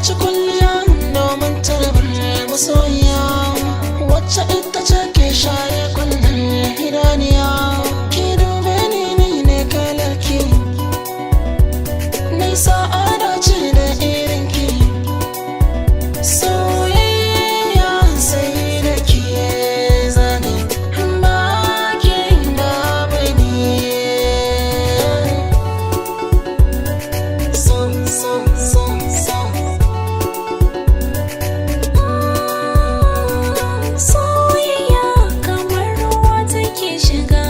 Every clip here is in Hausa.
ci kulliya domin tarbar masoyiya, wacce ita ce ke shaye kullum idaniya. Ki dube ni ne kalarki, nai sa'ada ce da irinki. Soyayya sai da ke zane bakin da bane. Soyayya kamar ruwa take shiga,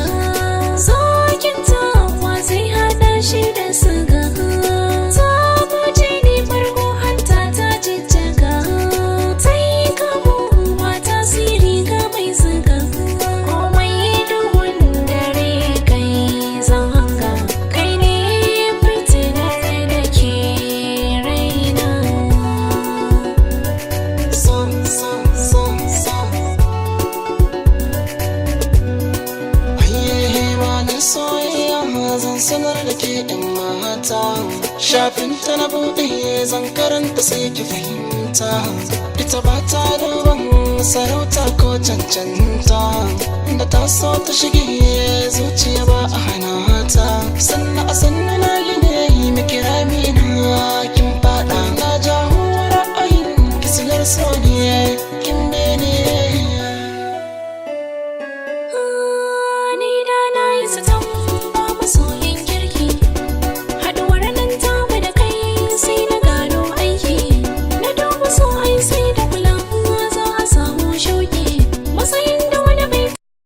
zakin tawa zai hada shi da siga. Ta guje ni farko hanta ta jijjiga, ta yi kamo ba tasiri ga mai ziga. Komai duhun dare kai zan hanga, kai ne fitinar da ke raina. Soyayya zan sanar da ke in mata, shafin ta na buɗe zan karanta sai ki fahimta. Ita ba ta daban sarauta ko cancanta, da ta so ta shige zuciya ba a hana ta. Sannan a sannan na gine miki rami na kin faɗa, na jawo ra'ayin kisilar so ne